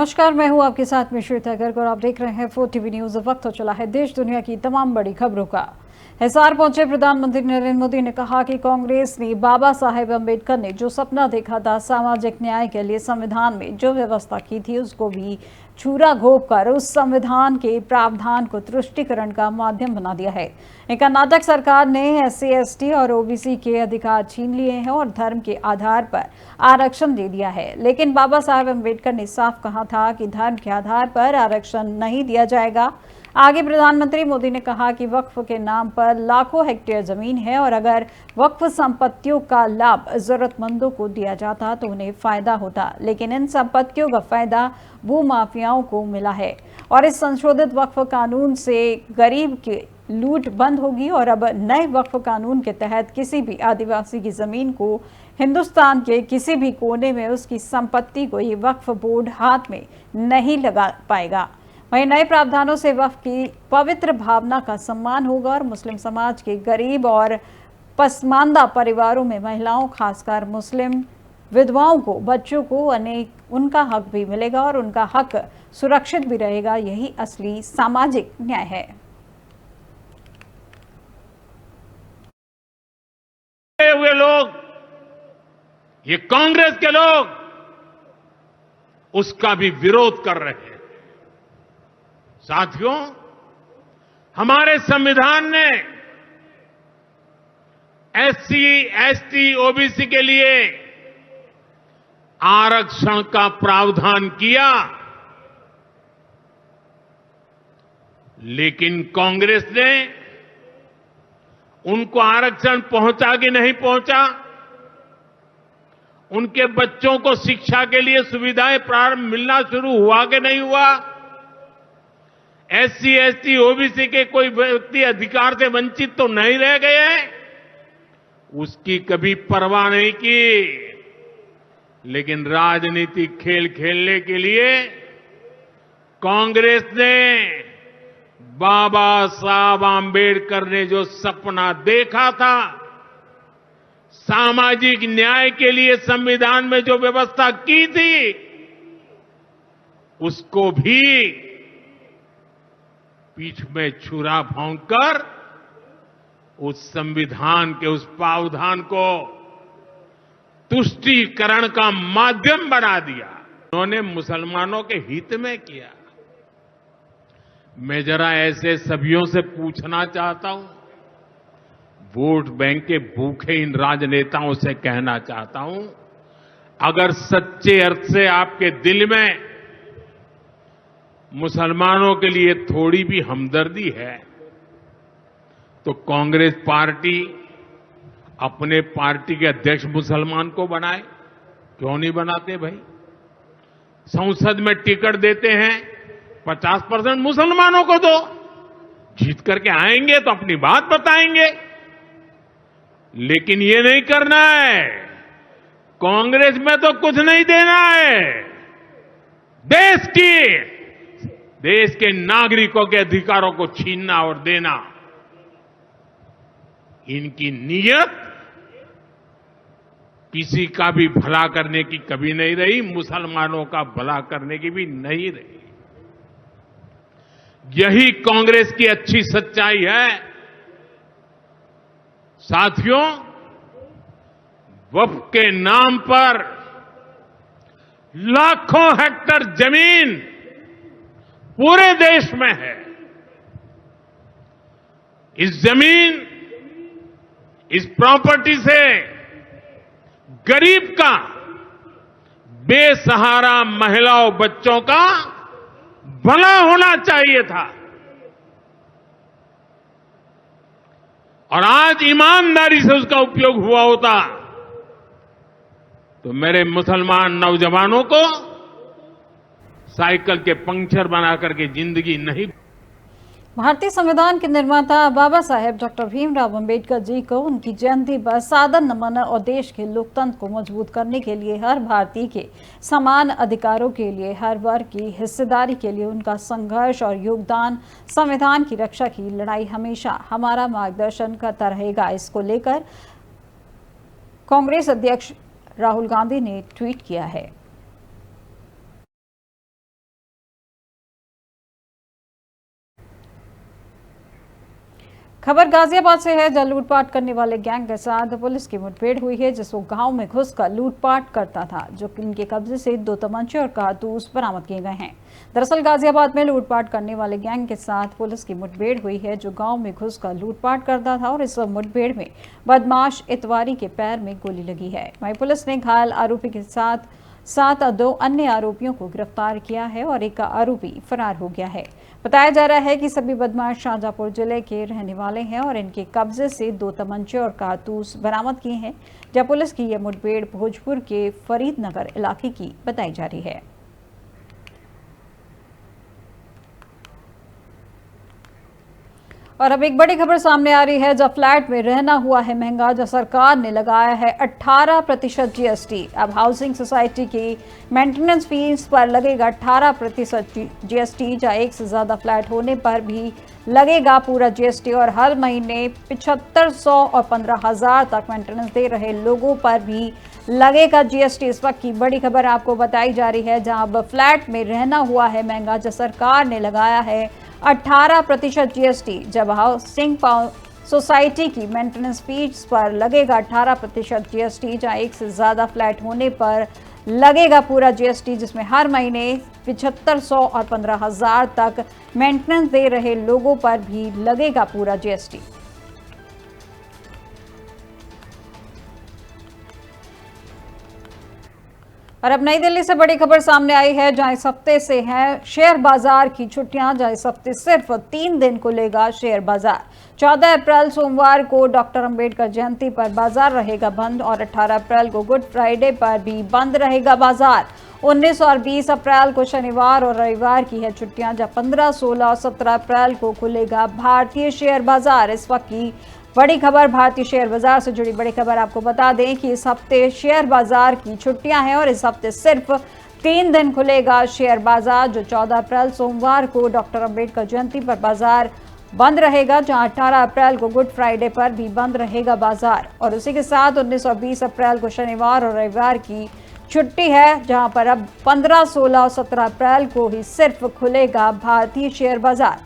नमस्कार, मैं हूं आपके साथ में श्वेता गर्ग और आप देख रहे हैं 4 टीवी न्यूज। वक्त हो चला है देश दुनिया की तमाम बड़ी खबरों का। हिसार पहुंचे प्रधानमंत्री नरेंद्र मोदी ने कहा कि कांग्रेस ने बाबा साहेब अम्बेडकर ने जो सपना देखा था सामाजिक न्याय के लिए, संविधान में जो व्यवस्था की थी उसको भी छूरा घोंप कर उस संविधान के प्रावधान को तुष्टीकरण का माध्यम बना दिया है। कर्नाटक सरकार ने SC ST और OBC के अधिकार छीन लिए हैं और धर्म के आधार पर आरक्षण दे दिया है। लेकिन बाबा साहेब अम्बेडकर ने साफ कहा था कि धर्म के आधार पर आरक्षण नहीं दिया जाएगा। आगे प्रधानमंत्री मोदी ने कहा कि वक्फ के नाम पर लाखों हेक्टेयर जमीन है और अगर वक्फ संपत्तियों का लाभ जरूरतमंदों को दिया जाता तो उन्हें फायदा होता, लेकिन इन संपत्तियों का फायदा भूमाफियाओं को मिला है। और इस संशोधित वक्फ कानून से गरीब की लूट बंद होगी और अब नए वक्फ कानून के तहत किसी भी आदिवासी की जमीन को हिंदुस्तान के किसी भी कोने में उसकी संपत्ति को ये वक्फ बोर्ड हाथ में नहीं लगा पाएगा। वहीं नए प्रावधानों से वक्फ की पवित्र भावना का सम्मान होगा और मुस्लिम समाज के गरीब और पसमानदा परिवारों में महिलाओं, खासकर मुस्लिम विधवाओं को, बच्चों को अनेक उनका हक भी मिलेगा और उनका हक सुरक्षित भी रहेगा। यही असली सामाजिक न्याय है। हुए लोग, ये कांग्रेस के लोग उसका भी विरोध कर रहे हैं। साथियों, हमारे संविधान ने SC ST OBC के लिए आरक्षण का प्रावधान किया, लेकिन कांग्रेस ने उनको आरक्षण पहुंचा कि नहीं पहुंचा, उनके बच्चों को शिक्षा के लिए सुविधाएं प्रारंभ मिलना शुरू हुआ कि नहीं हुआ, SC ST OBC के कोई व्यक्ति अधिकार से वंचित तो नहीं रह गए हैं, उसकी कभी परवाह नहीं की। लेकिन राजनीतिक खेल खेलने के लिए कांग्रेस ने बाबा साहब आम्बेडकर ने जो सपना देखा था, सामाजिक न्याय के लिए संविधान में जो व्यवस्था की थी, उसको भी पीठ में छुरा भोंककर उस संविधान के उस प्रावधान को तुष्टीकरण का माध्यम बना दिया। उन्होंने मुसलमानों के हित में किया। मैं जरा ऐसे सभियों से पूछना चाहता हूं, वोट बैंक के भूखे इन राजनेताओं से कहना चाहता हूं, अगर सच्चे अर्थ से आपके दिल में मुसलमानों के लिए थोड़ी भी हमदर्दी है तो कांग्रेस पार्टी अपने पार्टी के अध्यक्ष मुसलमान को बनाए। क्यों नहीं बनाते भाई? संसद में टिकट देते हैं, 50% मुसलमानों को दो, जीत करके आएंगे तो अपनी बात बताएंगे। लेकिन ये नहीं करना है। कांग्रेस में तो कुछ नहीं देना है। देश के नागरिकों के अधिकारों को छीनना और देना, इनकी नीयत किसी का भी भला करने की कभी नहीं रही, मुसलमानों का भला करने की भी नहीं रही। यही कांग्रेस की अच्छी सच्चाई है। साथियों, वक्फ के नाम पर लाखों हेक्टेयर जमीन पूरे देश में है। इस जमीन, इस प्रॉपर्टी से गरीब का, बेसहारा महिलाओं, बच्चों का भला होना चाहिए था। और आज ईमानदारी से उसका उपयोग हुआ होता तो मेरे मुसलमान नौजवानों को साइकिल के पंक्चर बना करके जिंदगी नहीं। भारतीय संविधान के निर्माता बाबा साहेब डॉक्टर भीमराव अंबेडकर जी को उनकी जयंती पर सादर नमन और देश के लोकतंत्र को मजबूत करने के लिए, हर भारतीय के समान अधिकारों के लिए, हर वर्ग की हिस्सेदारी के लिए उनका संघर्ष और योगदान, संविधान की रक्षा की लड़ाई हमेशा हमारा मार्गदर्शन करता रहेगा। इसको लेकर कांग्रेस अध्यक्ष राहुल गांधी ने ट्वीट किया है। खबर गाजियाबाद से है, जहां लूटपाट करने वाले गैंग के साथ पुलिस की मुठभेड़ हुई है, जिसको गांव में घुसकर लूटपाट करता था, जो कि इनके कब्जे से 2 तमंचे और कारतूस बरामद किए गए हैं। दरअसल गाजियाबाद में लूटपाट करने वाले गैंग के साथ पुलिस की मुठभेड़ हुई है, जो गांव में घुसकर लूटपाट करता था और इस मुठभेड़ में बदमाश इतवारी के पैर में गोली लगी है। वहीं पुलिस ने घायल आरोपी के साथ 2 अन्य आरोपियों को गिरफ्तार किया है और एक आरोपी फरार हो गया है। बताया जा रहा है कि सभी बदमाश शाहजहांपुर जिले के रहने वाले हैं और इनके कब्जे से 2 तमंचे और कारतूस बरामद किए हैं। जहां पुलिस की यह मुठभेड़ भोजपुर के फरीदनगर इलाके की बताई जा रही है। और अब एक बड़ी खबर सामने आ रही है, जब फ्लैट में रहना हुआ है महंगा, जब सरकार ने लगाया है 18% जीएसटी। अब हाउसिंग सोसाइटी की मेंटेनेंस फीस पर लगेगा 18% जीएसटी, जहां एक से ज्यादा फ्लैट होने पर भी लगेगा पूरा जीएसटी और हर महीने 7500 और 15,000 तक मेंटेनेंस दे रहे लोगों पर भी लगेगा जीएसटी। इस वक्त की बड़ी खबर आपको बताई जा रही है, जहां अब फ्लैट में रहना हुआ है महंगा, जब सरकार ने लगाया है 18% जीएसटी। जब हाउसिंग सोसाइटी की मेंटेनेंस फीस पर लगेगा 18% जीएसटी, जहां एक से ज्यादा फ्लैट होने पर लगेगा पूरा जीएसटी, जिसमें हर महीने 7500 और 15,000 तक मेंटेनेंस दे रहे लोगों पर भी लगेगा पूरा जीएसटी। और अब नई दिल्ली से बड़ी खबर सामने आई है, जहां इस हफ्ते से है शेयर बाजार की छुट्टियां, जहां इस हफ्ते सिर्फ 3 दिन खुलेगा शेयर बाजार। 14 अप्रैल सोमवार को डॉक्टर अंबेडकर जयंती पर बाजार रहेगा बंद और 18 अप्रैल को गुड फ्राइडे पर भी बंद रहेगा बाजार। 19 और 20 अप्रैल को शनिवार और रविवार की है छुट्टियां, जहां 15, 16 और 17 अप्रैल को खुलेगा भारतीय शेयर बाजार। इस वक्त की बड़ी खबर भारतीय शेयर बाजार से जुड़ी बड़ी खबर आपको बता दें कि इस हफ्ते शेयर बाजार की छुट्टियां हैं और इस हफ्ते सिर्फ 3 दिन खुलेगा शेयर बाजार, जो 14 अप्रैल सोमवार को डॉक्टर अंबेडकर जयंती पर बाजार बंद रहेगा, जहां 18 अप्रैल को गुड फ्राइडे पर भी बंद रहेगा बाजार और उसी के साथ 19 और 20 अप्रैल को शनिवार और रविवार की छुट्टी है, जहां पर अब 15, 16 और 17 अप्रैल को ही सिर्फ खुलेगा भारतीय शेयर बाजार।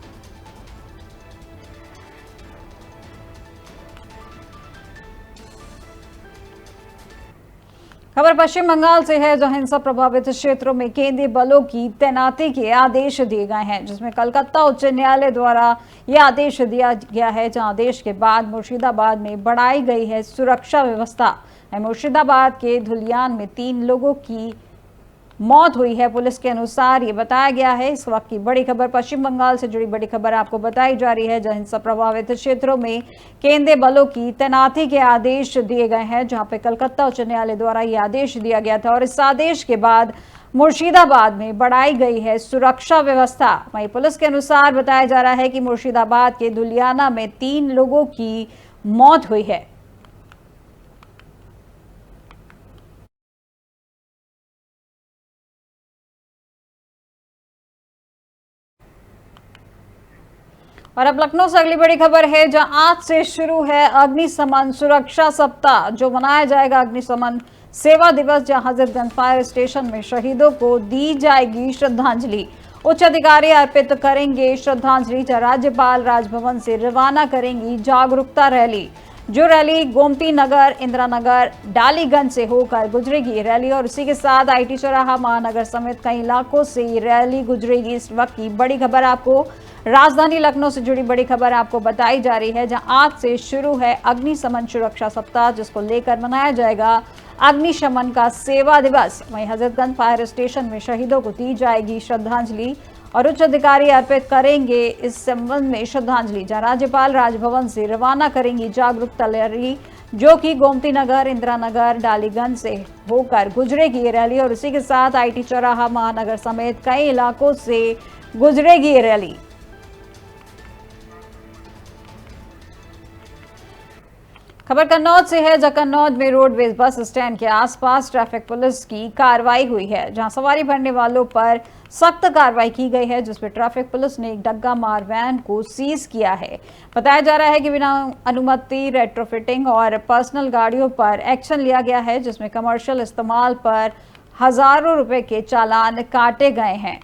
खबर पश्चिम बंगाल से है, जहां हिंसा प्रभावित क्षेत्रों में केंद्रीय बलों की तैनाती के आदेश दिए गए हैं, जिसमें कलकत्ता उच्च न्यायालय द्वारा यह आदेश दिया गया है, जहां आदेश के बाद मुर्शिदाबाद में बढ़ाई गई है सुरक्षा व्यवस्था। मुर्शिदाबाद के धुलियान में 3 लोगों की मौत हुई है, पुलिस के अनुसार ये बताया गया है। इस वक्त की बड़ी खबर पश्चिम बंगाल से जुड़ी बड़ी खबर आपको बताई जा रही है, जहां हिंसा प्रभावित क्षेत्रों में केंद्रीय बलों की तैनाती के आदेश दिए गए हैं, जहां पे कलकत्ता उच्च न्यायालय द्वारा ये आदेश दिया गया था और इस आदेश के बाद मुर्शिदाबाद में बढ़ाई गई है सुरक्षा व्यवस्था। वहीं पुलिस के अनुसार बताया जा रहा है कि मुर्शिदाबाद के धुलियाना में 3 लोगों की मौत हुई है। और अब लखनऊ से अगली बड़ी खबर है, जहां आज से शुरू है अग्निशमन सुरक्षा सप्ताह, जो मनाया जाएगा अग्निशमन सेवा दिवस, जहां हजरतगंज फायर स्टेशन में शहीदों को दी जाएगी श्रद्धांजलि। उच्च अधिकारी अर्पित करेंगे श्रद्धांजलि, जहां राज्यपाल राजभवन से रवाना करेंगी जागरूकता रैली। जो रैली गोमती नगर, इंदिरा नगर, डालीगंज से होकर गुजरेगी रैली और उसी के साथ आईटी चौराहा, महानगर समेत कई इलाकों से रैली गुजरेगी। इस वक्त की बड़ी खबर आपको राजधानी लखनऊ से जुड़ी बड़ी खबर आपको बताई जा रही है, जहां आज से शुरू है अग्निशमन सुरक्षा सप्ताह, जिसको लेकर मनाया जाएगा अग्निशमन का सेवा दिवस। वहीं हजरतगंज फायर स्टेशन में शहीदों को दी जाएगी श्रद्धांजलि और उच्च अधिकारी अर्पित करेंगे इस संबंध में श्रद्धांजलि, जहां राज्यपाल राजभवन से रवाना करेंगी जागरूकता रैली, जो कि गोमती नगर, इंदिरा नगर, डालीगंज से होकर गुजरेगी ये रैली और इसी के साथ आईटी चौराहा, महानगर समेत कई इलाकों से गुजरेगी ये रैली। खबर कन्नौज से है, जहां कन्नौज में रोडवेज बस स्टैंड के आसपास ट्रैफिक पुलिस की कार्रवाई हुई है, जहां सवारी भरने वालों पर सख्त कार्रवाई की गई है, जिसमें ट्रैफिक पुलिस ने एक डग्गा मार वैन को सीज किया है। बताया जा रहा है कि बिना अनुमति रेट्रोफिटिंग और पर्सनल गाड़ियों पर एक्शन लिया गया है, जिसमें कमर्शियल इस्तेमाल पर हजारों रुपए के चालान काटे गए हैं।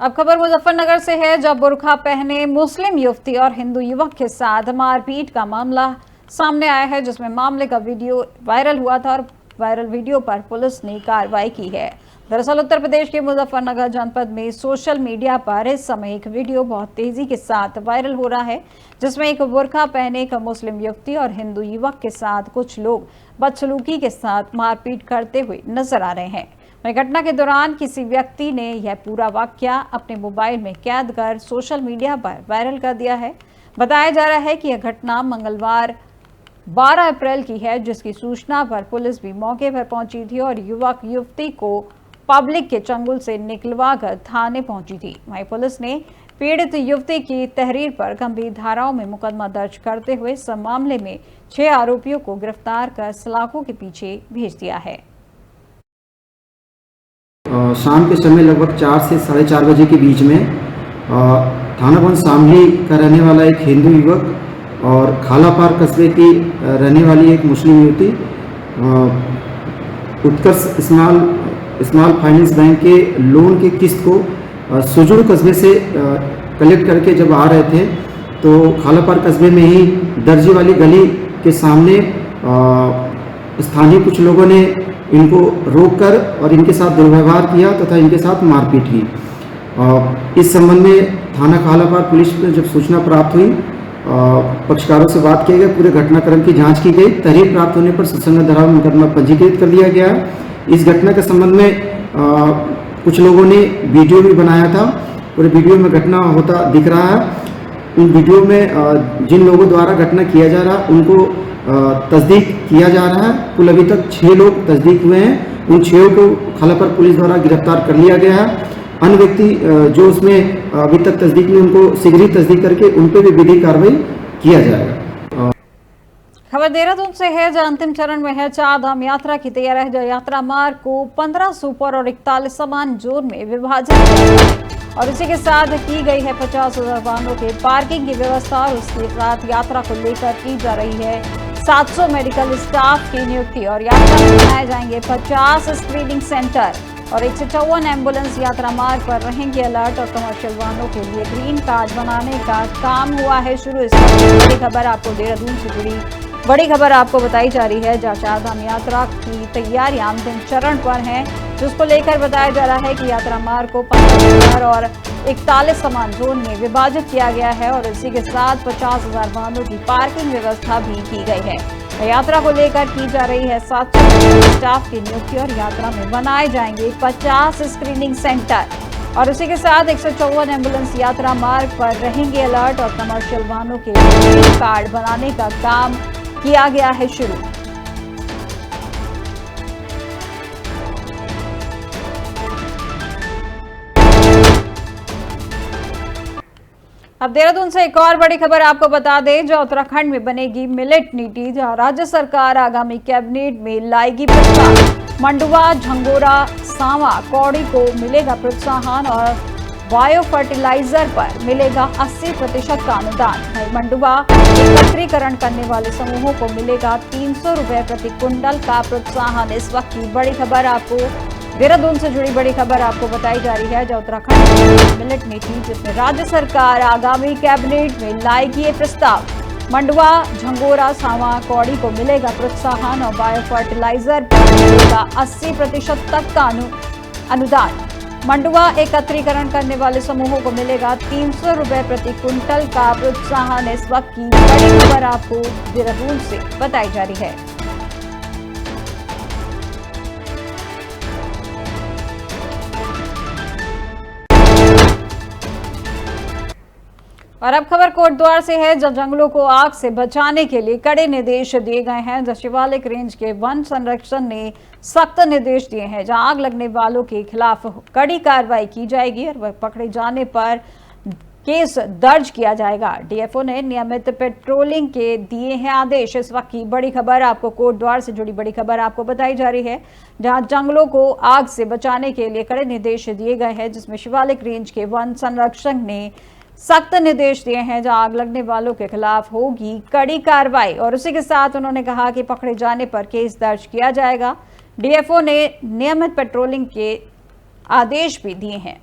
अब खबर मुजफ्फरनगर से है, जब बुर्का पहने मुस्लिम युवती और हिंदू युवक के साथ मारपीट का मामला सामने आया है, जिसमें मामले का वीडियो वायरल हुआ था और वायरल वीडियो पर पुलिस ने कार्रवाई की है। दरअसल उत्तर प्रदेश के मुजफ्फरनगर जनपद में सोशल मीडिया पर इस समय एक वीडियो बहुत तेजी के साथ वायरल हो रहा है, जिसमें एक बुर्का पहने एक मुस्लिम युवती और हिंदू युवक के साथ कुछ लोग बदसलूकी के साथ मारपीट करते हुए नजर आ रहे हैं। वहीं घटना के दौरान किसी व्यक्ति ने यह पूरा वाकया अपने मोबाइल में कैद कर सोशल मीडिया पर वायरल कर दिया है। बताया जा रहा है कि यह घटना मंगलवार 12 अप्रैल की है, जिसकी सूचना पर पुलिस भी मौके पर पहुंची थी और युवक युवती को पब्लिक के चंगुल से निकलवा कर थाने पहुंची थी। वहीं पुलिस ने पीड़ित युवती की तहरीर पर गंभीर धाराओं में मुकदमा दर्ज करते हुए इस मामले में 6 आरोपियों को गिरफ्तार कर सलाखों के पीछे भेज दिया है। शाम के समय लगभग 4 से 4:30 बजे के बीच में थाना वन शामली का रहने वाला एक हिंदू युवक और खालापार कस्बे की रहने वाली एक मुस्लिम युवती उत्कर्ष स्मॉल फाइनेंस बैंक के लोन के किस्त को सुजुड़ कस्बे से कलेक्ट करके जब आ रहे थे, तो खालापार कस्बे में ही दर्जी वाली गली के सामने स्थानीय कुछ लोगों ने इनको रोककर और इनके साथ दुर्व्यवहार किया तथा इनके साथ मारपीट की। इस संबंध में थाना खालापार पुलिस में जब सूचना प्राप्त हुई, पक्षकारों से बात किया गया, पूरे घटनाक्रम की जांच की गई। तहरीर प्राप्त होने पर सत्संग धारा में मुकदमा पंजीकृत कर लिया गया। इस घटना के संबंध में कुछ लोगों ने वीडियो भी बनाया था। पूरे वीडियो में घटना होता दिख रहा है। उन वीडियो में जिन लोगों द्वारा घटना किया जा रहा उनको तस्दीक किया जा रहा है। कुल अभी तक 6 लोग तस्दीक हुए हैं। उन 6 को खालापार पुलिस द्वारा गिरफ्तार कर लिया गया है। अन्य व्यक्ति जो उसमें अभी तक तस्दीक में, उनको शीघ्र ही तस्दीक करके उन पर भी विधिक कार्रवाई किया जाएगा। खबर देहरादून से है, जो अंतिम चरण में है चार धाम यात्रा की तैयारी है। जो यात्रा मार्ग को 15 सुपर और 41 समान जोन में विभाजित किया गया है और इसी के साथ की गई है 50,000 वाहनों के पार्किंग की व्यवस्था और उसके साथ यात्रा को लेकर की जा रही है 700 मेडिकल स्टाफ की नियुक्ति और यात्रा में बनाए जाएंगे 50 स्क्रीनिंग सेंटर और 154 एम्बुलेंस यात्रा मार्ग पर रहेंगे अलर्ट और कमर्शियल वाहनों के लिए ग्रीन कार्ड बनाने का काम हुआ है शुरू। इस बड़ी खबर आपको देहरादून से जुड़ी बड़ी खबर आपको बताई जा रही है, जहाँ चारधाम यात्रा की तैयारियां अंतिम चरण पर हैं, जिसको लेकर बताया जा रहा है कि यात्रा मार्ग को 15,000 और 41 समान जोन में विभाजित किया गया है और इसी के साथ 50,000 वाहनों की पार्किंग व्यवस्था भी की गई है। यात्रा को लेकर की जा रही है 700 स्टाफ की नियुक्ति और यात्रा में बनाए जाएंगे 50 स्क्रीनिंग सेंटर और उसी के साथ 154 एम्बुलेंस यात्रा मार्ग पर रहेंगे अलर्ट और कमर्शियल वाहनों के ग्रीन कार्ड बनाने का काम किया गया है शुरू। अब देहरादून से एक और बड़ी खबर आपको बता दें, जो उत्तराखंड में बनेगी मिलेट नीति, जहां राज्य सरकार आगामी कैबिनेट में लाएगी प्रस्ताव। मंडुवा, झंगोरा, सांवा, कौड़ी को मिलेगा प्रोत्साहन और बायो फर्टिलाइजर पर मिलेगा 80% का अनुदान। मंडुवा एकत्रीकरण करने वाले समूहों को मिलेगा 300 रुपए प्रति कुंटल का प्रोत्साहन। इस वक्त की बड़ी खबर आपको देहरादून से जुड़ी बड़ी खबर आपको बताई जा रही है, जो उत्तराखंड में मिलेट नीति, जिसमें राज्य सरकार आगामी कैबिनेट में लाएगी ये प्रस्ताव। मंडुवा, झंगोरा, सांवा, कौड़ी को मिलेगा प्रोत्साहन और बायो फर्टिलाइजर पर मिलेगा 80% तक का अनुदान। मंडुवा एकत्रीकरण करने वाले समूहों को मिलेगा 300 रुपए प्रति कुंटल का प्रोत्साहन। इस वक्त की बड़ी खबर आपको देहरादून से बताई जा रही है। और अब खबर कोटद्वार से है, जब जंगलों को आग से बचाने के लिए कड़े निर्देश दिए गए हैं। जब शिवालिक रेंज के वन संरक्षण ने सख्त निर्देश दिए हैं, जहां आग लगने वालों के खिलाफ कड़ी कार्रवाई की जाएगी और वह पकड़े जाने पर केस दर्ज किया जाएगा। डीएफओ ने नियमित पेट्रोलिंग के दिए हैं आदेश। इस वक्त की बड़ी खबर आपको कोटद्वार से जुड़ी बड़ी खबर आपको बताई जा रही है, जहां जंगलों को आग से बचाने के लिए कड़े निर्देश दिए गए हैं, जिसमें शिवालिक रेंज के वन संरक्षक ने सख्त निर्देश दिए हैं, जहां आग लगने वालों के खिलाफ होगी कड़ी कार्रवाई और उसी के साथ उन्होंने कहा कि पकड़े जाने पर केस दर्ज किया जाएगा। डीएफओ ने नियमित पेट्रोलिंग के आदेश भी दिए हैं।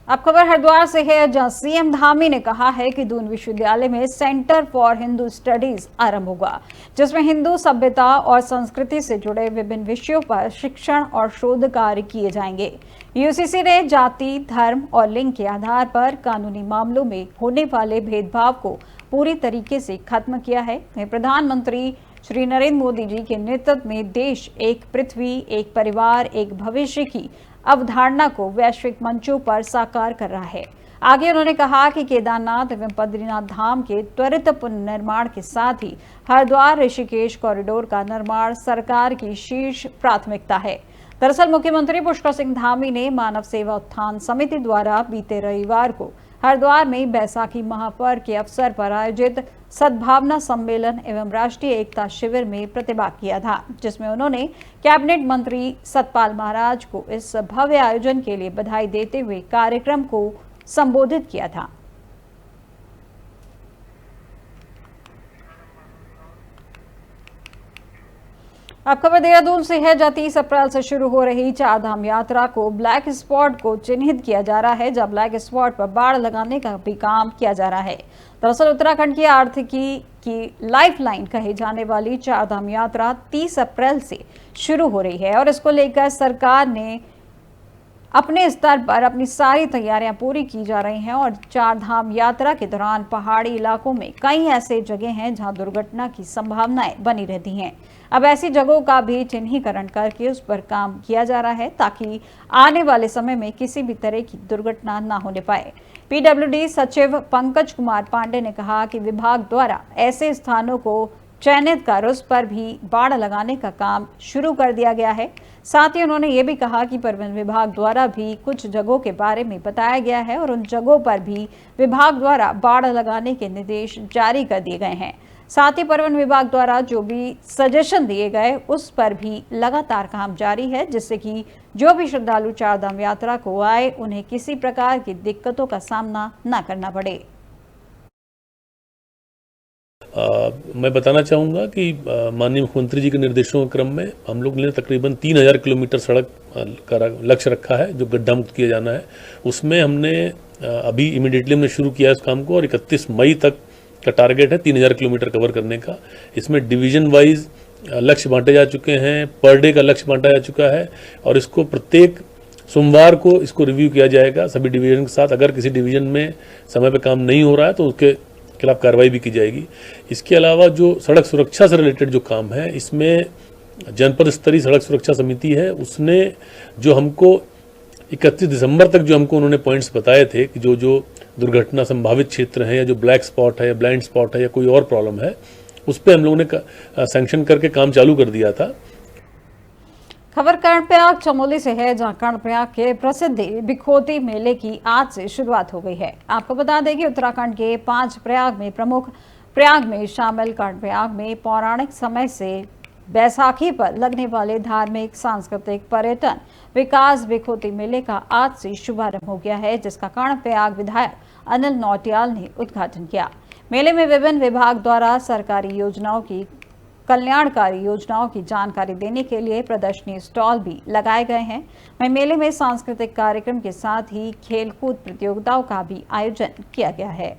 अब खबर हरिद्वार से है, जहां सीएम धामी ने कहा है कि दून विश्वविद्यालय में सेंटर फॉर हिंदू स्टडीज आरंभ होगा, जिसमें हिंदू सभ्यता और संस्कृति से जुड़े विभिन्न विषयों पर शिक्षण और शोध कार्य किए जाएंगे। यूजीसी ने जाति, धर्म और लिंग के आधार पर कानूनी मामलों में होने वाले भेदभाव को पूरी तरीके से खत्म किया है। प्रधानमंत्री श्री नरेंद्र मोदी जी के नेतृत्व में देश एक पृथ्वी, एक परिवार, एक भविष्य की अवधारणा को वैश्विक मंचों पर साकार कर रहा है। आगे उन्होंने कहा कि केदारनाथ एवं बद्रीनाथ धाम के त्वरित पुनर्निर्माण के साथ ही हरिद्वार ऋषिकेश कॉरिडोर का निर्माण सरकार की शीर्ष प्राथमिकता है। दरअसल मुख्यमंत्री पुष्कर सिंह धामी ने मानव सेवा उत्थान समिति द्वारा बीते रविवार को हरिद्वार में बैसाखी महापर्व के अवसर पर आयोजित सद्भावना सम्मेलन एवं राष्ट्रीय एकता शिविर में प्रतिभाग किया था, जिसमें उन्होंने कैबिनेट मंत्री सतपाल महाराज को इस भव्य आयोजन के लिए बधाई देते हुए कार्यक्रम को संबोधित किया था। अब खबर देहरादून से है, जहां 30 अप्रैल से शुरू हो रही चारधाम यात्रा को ब्लैक स्पॉट को चिन्हित किया जा रहा है, जहां ब्लैक स्पॉट पर बाड़ लगाने का भी काम किया जा रहा है। दरअसल उत्तराखंड की आर्थिकी की लाइफलाइन कही जाने वाली चारधाम यात्रा 30 अप्रैल से शुरू हो रही है और इसको लेकर सरकार ने अपने स्तर पर अपनी सारी तैयारियां पूरी की जा रही हैं और चारधाम यात्रा के दौरान पहाड़ी इलाकों में कई ऐसे जगह हैं जहां दुर्घटना की संभावनाएं बनी रहती हैं। अब ऐसी जगहों का भी चिन्हीकरण करके उस पर काम किया जा रहा है, ताकि आने वाले समय में किसी भी तरह की दुर्घटना न होने पाए। पीडब्ल्यूडी सचिव पंकज कुमार पांडे ने कहा कि विभाग द्वारा ऐसे स्थानों को चयनित कर उस पर भी बाड़ लगाने का काम शुरू कर दिया गया है। साथ ही उन्होंने ये भी कहा कि परिवहन विभाग द्वारा भी कुछ जगहों के बारे में बताया गया है और उन जगहों पर भी विभाग द्वारा बाड़ लगाने के निर्देश जारी कर दिए गए हैं। साथ ही परिवहन विभाग द्वारा जो भी सजेशन दिए गए उस पर भी लगातार काम जारी है, जिससे कि जो भी श्रद्धालु चारधाम यात्रा को आए उन्हें किसी प्रकार की दिक्कतों का सामना न करना पड़े। मैं बताना चाहूँगा कि माननीय मुख्यमंत्री जी के निर्देशों के क्रम में हम लोग ने तकरीबन 3000 किलोमीटर सड़क का लक्ष्य रखा है जो गड्ढा मुक्त किया जाना है। उसमें हमने अभी इमीडिएटली हमने शुरू किया इस काम को और 31 मई तक का टारगेट है 3000 किलोमीटर कवर करने का। इसमें डिवीजन वाइज लक्ष्य बांटे जा चुके हैं, पर डे का लक्ष्य बांटा जा चुका है और इसको प्रत्येक सोमवार को इसको रिव्यू किया जाएगा सभी डिवीजन के साथ। अगर किसी डिवीजन में समय पर काम नहीं हो रहा है तो उसके खिलाफ कार्रवाई भी की जाएगी। इसके अलावा जो सड़क सुरक्षा से रिलेटेड जो काम है, इसमें जनपद स्तरीय सड़क सुरक्षा समिति है, उसने जो हमको 31 दिसंबर तक जो हमको उन्होंने पॉइंट्स बताए थे कि जो जो दुर्घटना संभावित क्षेत्र हैं या जो ब्लैक स्पॉट है या ब्लाइंड स्पॉट है या कोई और प्रॉब्लम है, उस पर हम लोगों ने सैंक्शन करके काम चालू कर दिया था। खबर कर्णप्रयाग चमोली से है, जहां कर्णप्रयाग के प्रसिद्ध बिखोती मेले की आज से शुरुआत हो गई है। आपको बता दें कि उत्तराखंड के 5 प्रयाग में प्रमुख प्रयाग में शामिल कर्णप्रयाग में पौराणिक समय से बैसाखी पर लगने वाले धार्मिक, सांस्कृतिक, पर्यटन विकास बिखोती मेले का आज से शुभारंभ हो गया है, जिसका कर्णप्रयाग विधायक अनिल नौटियाल ने उद्घाटन किया। मेले में विभिन्न विभाग द्वारा सरकारी योजनाओं की कल्याणकारी योजनाओं की जानकारी देने के लिए प्रदर्शनी स्टॉल भी लगाए गए हैं। वहीं मेले में सांस्कृतिक कार्यक्रम के साथ ही खेलकूद प्रतियोगिताओं का भी आयोजन किया गया है।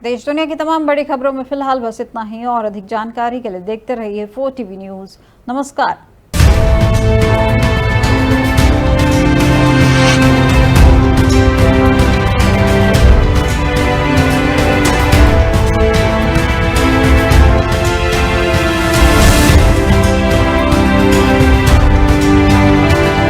देश दुनिया की तमाम बड़ी खबरों में फिलहाल बस इतना ही और अधिक जानकारी के लिए देखते रहिए 4TV न्यूज़। नमस्कार।